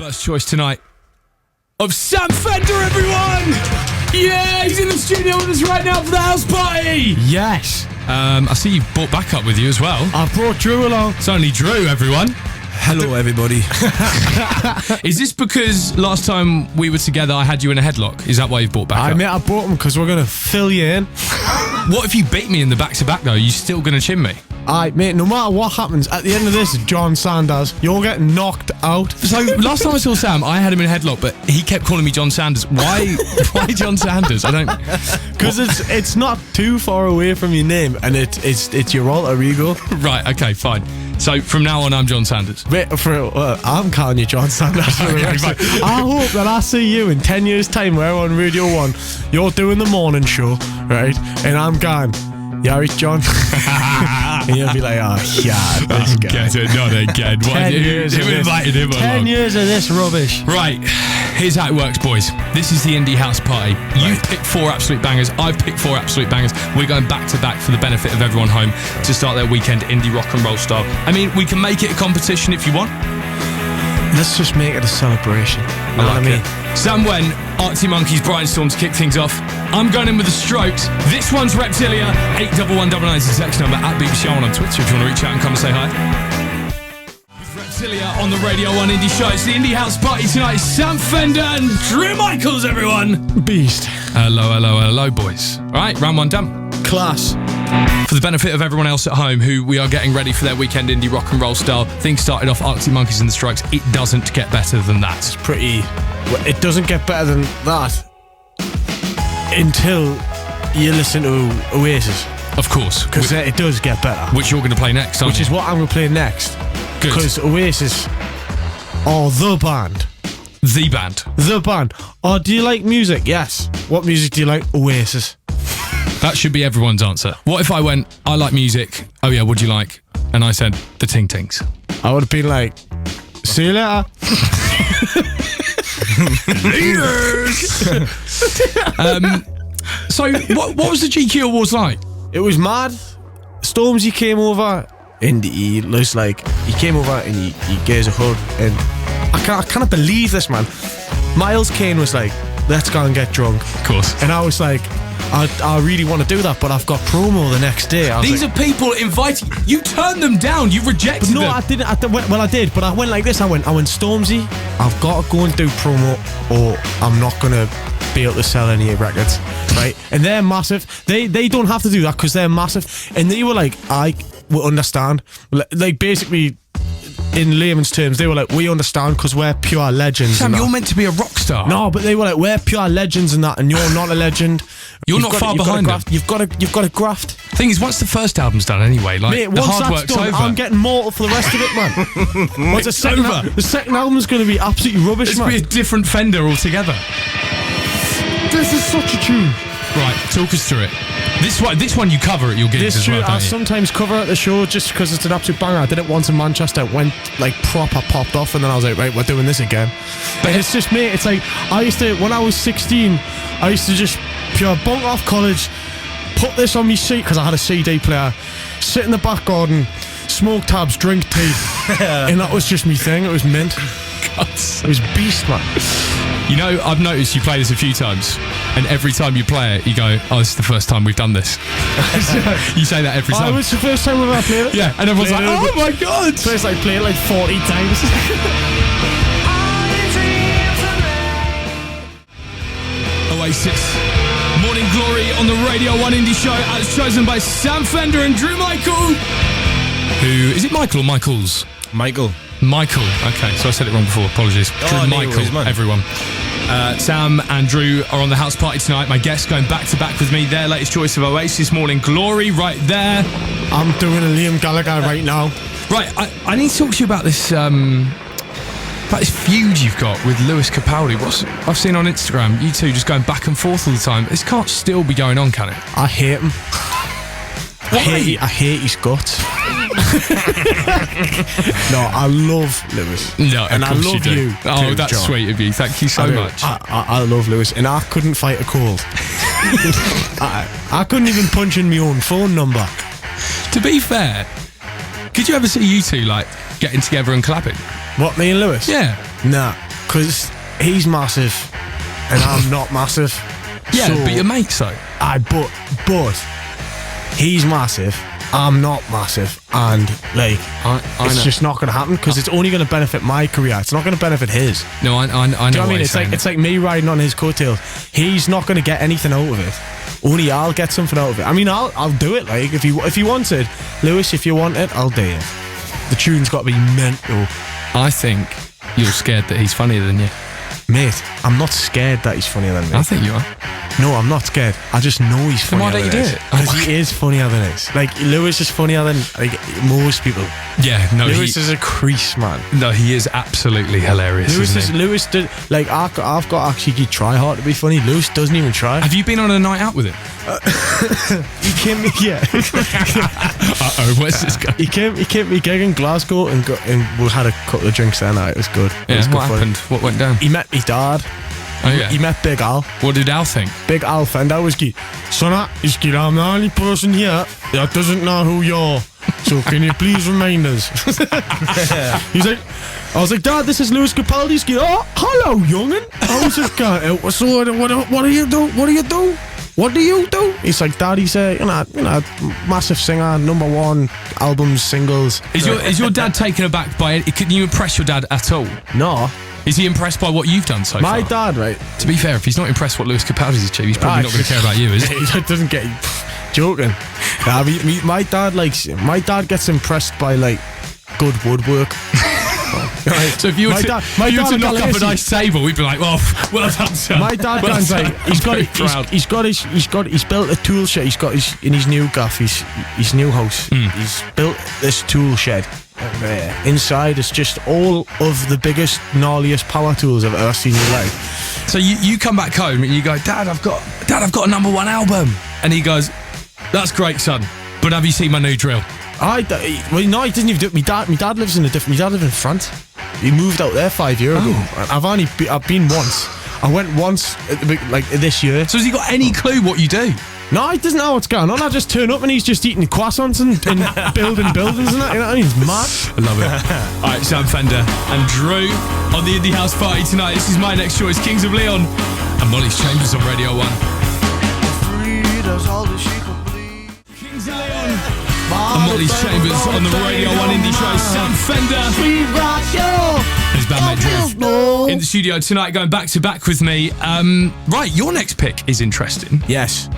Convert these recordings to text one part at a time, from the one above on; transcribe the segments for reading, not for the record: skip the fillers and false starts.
First choice tonight of Sam Fender, everyone! Yeah, he's in the studio with us right now for the house party! Yes. I see you brought backup with you as well. I've brought Drew along. It's only Drew, everyone. Hello, everybody. Is this because last time we were together I had you in a headlock? Is that why you've brought backup? I brought him because we're going to fill you in. What if you beat me in the back-to-back, though? Are you still going to chin me? Alright, mate, no matter what happens, at the end of this, John Saunders, you're getting knocked out. So, last time I saw Sam, I had him in a headlock, but he kept calling me John Sanders. Why John Sanders? I don't... Because it's not too far away from your name, and it's your alter ego. Right, okay, fine. So, from now on, I'm John Sanders. Wait, I'm calling you John Sanders. Okay, I hope that I see you in 10 years' time, where on Radio 1, you're doing the morning show, right? And I'm going, yeah, it's John. And you'll be like, oh, yeah, this guy. Get it, not again. 10 years who invited him 10 along? years of this rubbish. Right, here's how it works, boys. This is the Indie House Party. You've picked 4 absolute bangers. I've picked 4 absolute bangers. We're going back to back for the benefit of everyone home to start their weekend indie rock and roll style. I mean, we can make it a competition if you want. Let's just make it a celebration. You know what I mean? Sam Wen, Arctic Monkeys, Brainstorm to kick things off. I'm going in with the Strokes. This one's Reptilia. 81199 is the sex number at BBC One on Twitter if you want to reach out and come and say hi. Reptilia on the Radio 1 Indie Show. It's the Indie House Party tonight. Sam Fender and Drew Michaels, everyone. Beast. Hello, boys. All right, round 1 done. Class. For the benefit of everyone else at home who we are getting ready for their weekend indie rock and roll style, things started off Arctic Monkeys and the Strokes. It doesn't get better than that. It doesn't get better than that until you listen to Oasis. Of course. Because it does get better. Which you're going to play next, aren't Which is what I'm going to play next. Good. Because Oasis are the band. The band. The band. Oh, do you like music? Yes. What music do you like? Oasis. That should be everyone's answer. What if I went, I like music. Oh yeah, what do you like? And I said, the Ting Tings. I would have been like, see you later. So, what was the GQ Awards like? It was mad. Stormzy came over and he was like, he came over and he gave us a hug, and I can't believe this, man. Miles Kane was like, let's go and get drunk. Of course. And I was like, I really want to do that, but I've got promo the next day. These are people inviting you. Turned them down. You rejected them. No, I didn't. I did, but I went like this. I went, Stormzy, I've got to go and do promo, or I'm not gonna be able to sell any records, right? And they're massive. They don't have to do that because they're massive. And they were like, I will understand. Like basically, in layman's terms, they were like, we understand because we're pure legends. Sam, you're meant to be a rock star. No, but they were like, we're pure legends and that, and you're not a legend. You're not far behind them. You've got to graft. Thing is, once the first album's done anyway, like, mate, the once hard that's work's done, over. I'm getting mortal for the rest of it, man. Once It's over. The second album's going to be absolutely rubbish, It's man. be a different Fender altogether. This is such a tune. Right, talk us through it. This one you cover at your gigs as well, don't I you? sometimes cover at the show just because it's an absolute banger. I did it once in Manchester. It went like proper popped off, and then I was like, right, we're doing this again. But it's just, mate, it's like, when I was 16, I used to just pure bunk off college, put this on my seat because I had a CD player, sit in the back garden, smoke tabs, drink tea, and that was just me thing. It was mint. It was beast, man. You know, I've noticed you play this a few times, and every time you play it, you go, oh, this is the first time we've done this. You say that every time. Oh, it's the first time we've ever played it? Yeah, and everyone's like, oh my God. So it's like, play it like 40 times. Oasis. Morning Glory on the Radio 1 Indie Show, as chosen by Sam Fender and Drew Michael. Is it Michael or Michaels? Michael. Okay, so I said it wrong before, apologies. Drew Michael, everyone. Sam and Drew are on the house party tonight. My guests going back to back with me. Their latest choice of Oasis, Morning Glory, right there. I'm doing a Liam Gallagher right now. Right, I need to talk to you about this feud you've got with Lewis Capaldi. I've seen on Instagram, you two just going back and forth all the time. This can't still be going on, can it? I hate him. I hate his guts. No, I love Lewis. No, and I love you. Oh, too, that's John. sweet of you. Thank you so much. I love Lewis, and I couldn't fight a cold. I couldn't even punch in my own phone number. To be fair, could you ever see you two like getting together and collabing? What, me and Lewis? Yeah. Nah. because he's massive and I'm not massive. Yeah, so, but your mate's though. But he's massive. I'm not massive, and like it's know. just not going to happen because it's only going to benefit my career. It's not going to benefit his. No, I know. Do you know what I mean? It's It's like me riding on his coattails. He's not going to get anything out of it. Only I'll get something out of it. I mean, I'll do it. Like if he wants it, Lewis, if you want it, I'll do it. The tune's got to be mental. I think you're scared that he's funnier than you. Mate, I'm not scared that he's funnier than me. I think you are. No, I'm not scared. I just know he's Then funnier why don't than you do us. it? Because he is funnier than us. Like, Lewis is funnier than like most people. Yeah, no, Lewis is a crease, man. No, he is absolutely hilarious. Lewis did, like, I've got to actually try hard to be funny. Lewis doesn't even try. Have you been on a night out with him? He came, yeah. Where's this guy? He came to me gig in Glasgow and we had a couple of drinks that night. It was good. Yeah, It was good what fun. happened? What went down? He met me dad. Oh, yeah. He met Big Al. What did Al think? Big Al Fender was like, son, I'm the only person here that doesn't know who you are. So can you please remind us? He's like, I was like, Dad, this is Lewis Capaldi. He's like, oh, hello, young'un. I was just going, so what do you do? What do you do? What do you do? He's like, Dad, he's a massive singer, #1 albums, singles. Is your dad taken aback by it? Can you impress your dad at all? No. Is he impressed by what you've done so far? My dad, right? To be fair, if he's not impressed what Lewis Capaldi's achieved, he's probably not going to care about you, is he? He doesn't get joking. Nah, my dad gets impressed by like good woodwork. So if you were to knock up a nice table, we'd be like, well done, son. My dad Well goes done. like, he's built a tool shed. He's got in his new gaff, his new house. He's built this tool shed. And, inside it's just all of the biggest, gnarliest power tools I've ever seen in my life. So you come back home and you go, Dad, I've got a #1 album, and he goes, that's great, son, but have you seen my new drill? No, he doesn't even do it. My dad lives in France. He moved out there 5 years ago. I've been once. I went once, like this year. So has he got any clue what you do? No, he doesn't know what's going on. I just turn up and he's just eating croissants and building buildings and that. You know what I mean? He's mad. I love it. All right, Sam Fender and Drew on the Indie House Party tonight. This is my next choice, Kings of Leon and Molly's Chambers on Radio 1. Kings of Leon and Molly's Chambers on the Radio 1 Indie Show. Sam Fender. His bandmate Drew in the studio tonight, going back to back with me. Right, your next pick is interesting. Yes.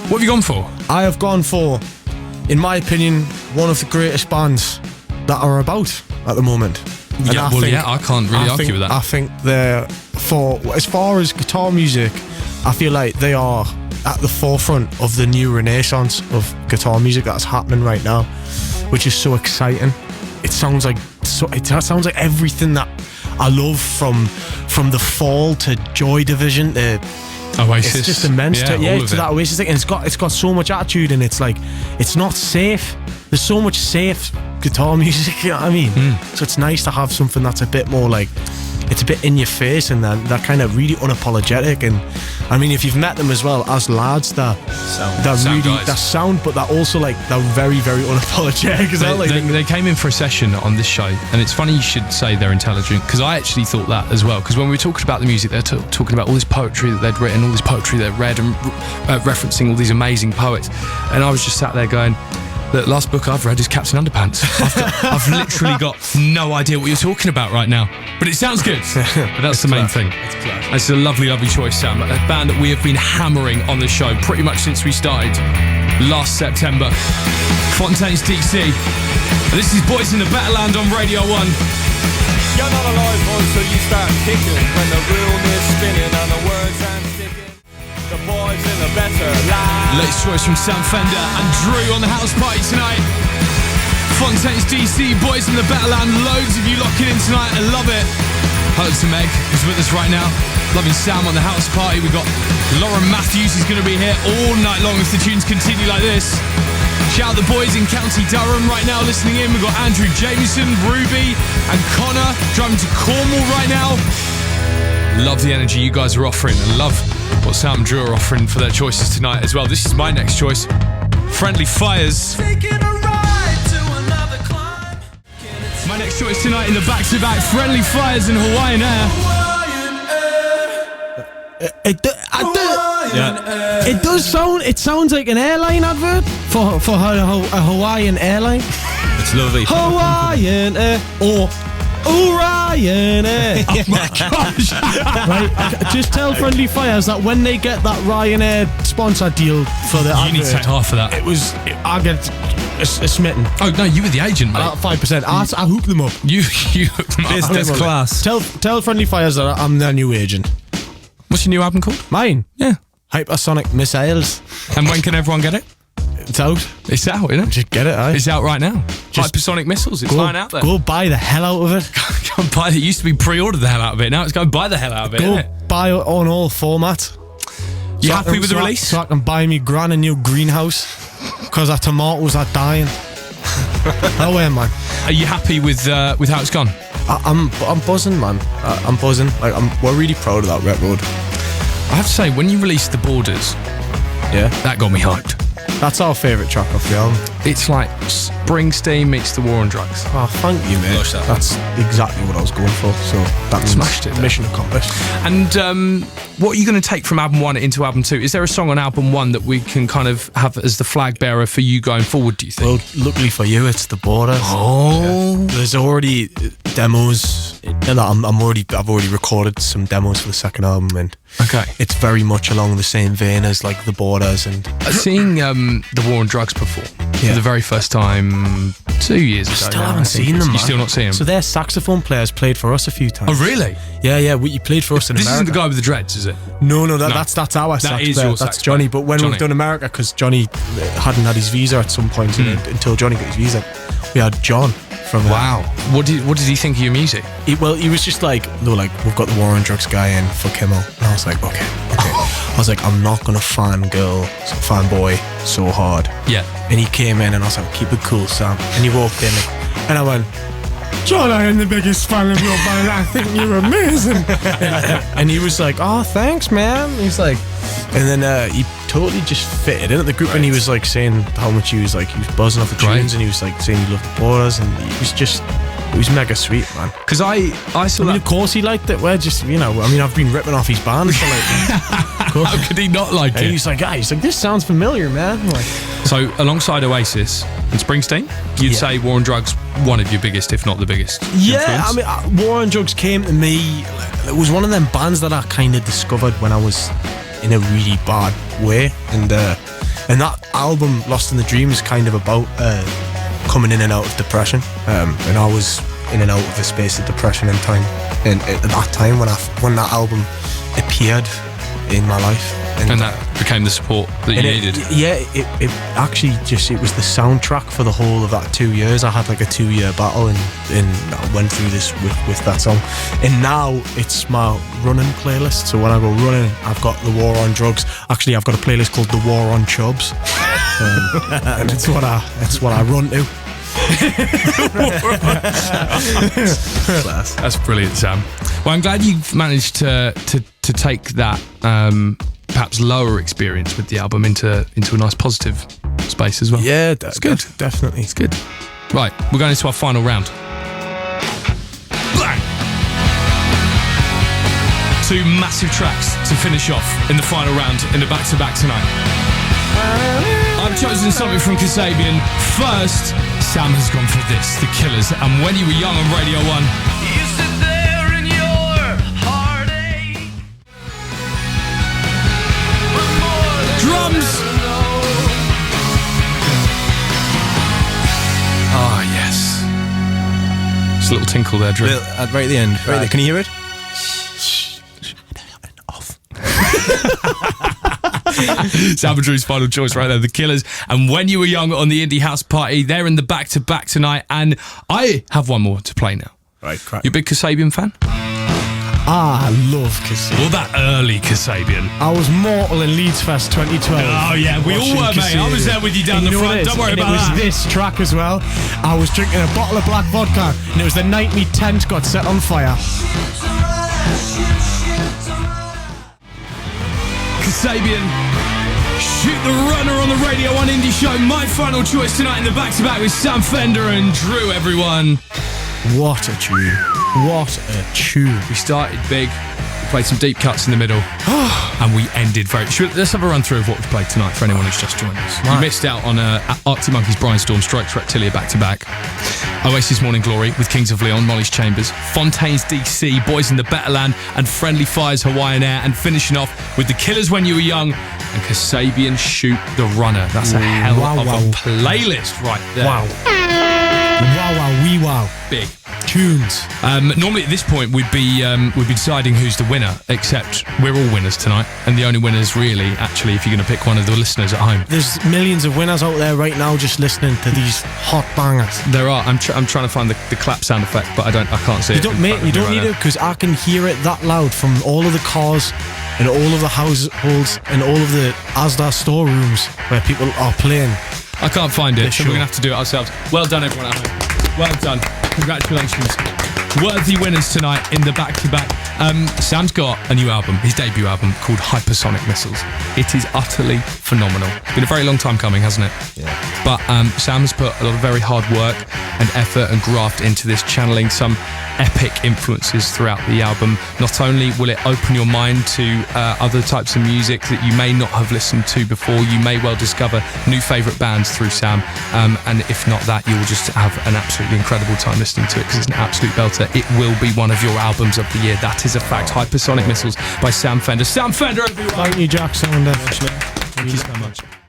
What have you gone for? I have gone for, in my opinion, one of the greatest bands that are about at the moment. And I can't really argue with that. I think they're, as far as guitar music, I feel like they are at the forefront of the new renaissance of guitar music that's happening right now, which is so exciting. It sounds like everything that I love, from the Fall to Joy Division to Oasis. It's just immense. To that Oasis thing, and it's got so much attitude, and it's like, it's not safe. There's so much safe guitar music, you know what I mean? So it's nice to have something that's a bit more like, it's a bit in your face, and that kind of really unapologetic. And I mean, if you've met them as well as lads, they're sound, but they're also like, they're very, very unapologetic as well. They came in for a session on this show, and it's funny you should say they're intelligent, because I actually thought that as well. Because when we were talking about the music, they're talking about all this poetry that they'd written, all this poetry they'd read, and referencing all these amazing poets. And I was just sat there going, the last book I've read is Captain Underpants. I've literally got no idea what you're talking about right now, but it sounds good. But that's the main thing. It's a lovely, lovely choice, Sam. A band that we have been hammering on the show pretty much since we started last September. Fontaine's DC. And this is Boys in the Better Land on Radio 1. You're not alive until you start kicking, when the realness spinning and the words and sticking. The boys in the better land. Latest choice from Sam Fender and Drew on the house party tonight. Fontaine's DC, Boys in the Better Land. Loads of you locking in tonight. I love it. Hello to Meg, who's with us right now. Loving Sam on the house party. We've got Lauren Matthews, who's going to be here all night long if the tunes continue like this. Shout out the boys in County Durham right now listening in. We've got Andrew Jameson, Ruby and Connor driving to Cornwall right now. Love the energy you guys are offering, and love what Sam and Drew are offering for their choices tonight as well. This is my next choice, Friendly Fires. My next choice tonight in the back-to-back, Friendly Fires in Hawaiian Air. It does sound. It sounds like an airline advert for a Hawaiian airline. It's lovely. Hawaiian Air or Orion Air. Oh my gosh! Right, just tell Friendly Fires that when they get that Ryanair sponsor deal for the You need to take half of that. I get a smitten. Oh no, you were the agent, mate. 5%. I hook them up. You hooked them up. Business class. Tell Friendly Fires that I'm their new agent. What's your new album called? Mine. Yeah. Hypersonic Missiles. And when can everyone get it? It's out. It's out, isn't it? Just get it, It's out right now. Hypersonic missiles. It's flying out there. Go buy the hell out of it. Go and buy it. It used to be pre-ordered the hell out of it. Now it's go and buy the hell out of it. Go Isn't it? buy it on all formats. You happy with the release? So I can buy me gran a new greenhouse because our tomatoes are dying. Oh yeah, man. Are you happy with how it's gone? I'm buzzing, man. I'm buzzing. Like we're really proud of that record. I have to say, when you released The Borders, Yeah, that got me hyped. that's our favourite track off the album. It's like Springsteen meets The War on Drugs. Oh, thank you, mate. Gosh, that- That's exactly what I was going for. So that's Smashed it, though. Mission accomplished. And what are you going to take from album 1 into album 2? Is there a song on album 1 that we can kind of have as the flag bearer for you going forward, do you think? Well, luckily for you, it's The Borders. Oh. Yeah. There's already demos. And I've already recorded some demos for the second album, and Okay. it's very much along the same vein as like The Borders and. Seeing The War on Drugs perform for Yeah. the very first time 2 years ago. Still now, haven't I think seen it's- them. You man. still not seen them? So their saxophone players played for us a few times. Oh, really? Yeah. You played for us in This America. isn't the guy with the dreads, is it? No, that's our sax is player. your That's sax Johnny. player. But when Johnny. we've done America, because Johnny hadn't had his visa at some point until Johnny got his visa, we had John from. Wow. What did he think of your music? He was just like, they were like, we've got the War on Drugs guy in for Kimmel, and I was like, okay. I was like, I'm not gonna fanboy so hard. Yeah. And he came in, and I was like, keep it cool, Sam. And he walked in, and I went, John, I am the biggest fan of your band. I think you're amazing. And he was like, oh, thanks, man. He's like, and then he totally just fitted in at the group, and he was like saying how much he was buzzing off the tunes, and he was like saying he loved The Borders, and it was mega sweet, man. Because I saw that. Of course he liked it. We're just, I've been ripping off his band for like. How could he not like And it? he's like, this sounds familiar, man. I'm like, So, alongside Oasis and Springsteen, you'd say War on Drugs one of your biggest, if not the biggest. yeah, influence? I mean, War on Drugs came to me. It was one of them bands that I kind of discovered when I was in a really bad way, and that album, Lost in the Dream, is kind of about coming in and out of depression, and I was in and out of a space of depression and time, and at that time when that album appeared in my life, and that became the support that you needed. It actually it was the soundtrack for the whole of that 2 years. I had like a 2-year battle, and I went through this with that song, and now it's my running playlist. So when I go running, I've got the War on Drugs. Actually, I've got a playlist called the War on Chubs, and it's what I run to. Class. That's brilliant, Sam. Well, I'm glad you've managed to take that perhaps lower experience with the album into a nice positive space as well. Yeah, it's good. Definitely. It's good. Right, we're going into our final round. Bang! 2 massive tracks to finish off in the final round in the back-to-back tonight. I've chosen something from Kasabian. First, Sam has gone for this, The Killers, and When You Were Young on Radio 1. You sit there in your heartache. Drums! Ah, yes. Just a little tinkle there, Drew. Right at the end. Right. Can you hear it? Sam and Drew's final choice right there, The Killers, and When You Were Young on the Indie House Party. They're in the back-to-back tonight, and I have one more to play now. Right, crack. You a big Kasabian fan? I love Kasabian. Well, that early Kasabian. I was mortal in Leeds Fest 2012. Oh, yeah, we all watching were, mate. I was Kasabian. there with you down And the know what front. it is? Don't worry And about that. It was this track as well. I was drinking a bottle of black vodka, and it was the night me tent got set on fire. Kasabian, Shoot the Runner on the Radio 1 Indie Show. My final choice tonight in the back-to-back with Sam Fender and Drew, everyone. What a tune. What a tune. We started big, we played some deep cuts in the middle, and we ended very... Let's have a run through of what we played tonight for anyone who's just joined us. You missed out on Arctic Monkeys, Brainstorm, Strikes Reptilia back-to-back, Oasis Morning Glory with Kings of Leon, Molly's Chambers, Fontaine's DC, Boys in the Better Land, and Friendly Fire's Hawaiian Air, and finishing off with The Killers When You Were Young and Kasabian Shoot the Runner. That's a hell of a playlist right there. Wow. Wow. Big Tunes. Normally at this point we'd be deciding who's the winner, except we're all winners tonight, and the only winners really, actually, if you're going to pick one of the listeners at home. There's millions of winners out there right now just listening to these hot bangers. There are. I'm trying to find the clap sound effect, but I can't see it. You don't need it, because I can hear it that loud from all of the cars and all of the households and all of the Asda storerooms where people are playing. I can't find it, so we're going to have to do it ourselves. Well done, everyone at home. Well done. Congratulations. Worthy winners tonight in the back-to-back. Sam's got a new album, his debut album, called Hypersonic Missiles. It is utterly phenomenal. It's been a very long time coming, hasn't it? Yeah. But Sam has put a lot of very hard work and effort and graft into this, channeling some epic influences throughout the album. Not only will it open your mind to other types of music that you may not have listened to before, you may well discover new favourite bands through Sam, and if not that, you will just have an absolutely incredible time listening to it, because it's an absolute belter. It will be one of your albums of the year. That is a fact. Hypersonic Missiles by Sam Fender. Sam Fender, everyone! Thank you, Jack Saunders. Thank you so much.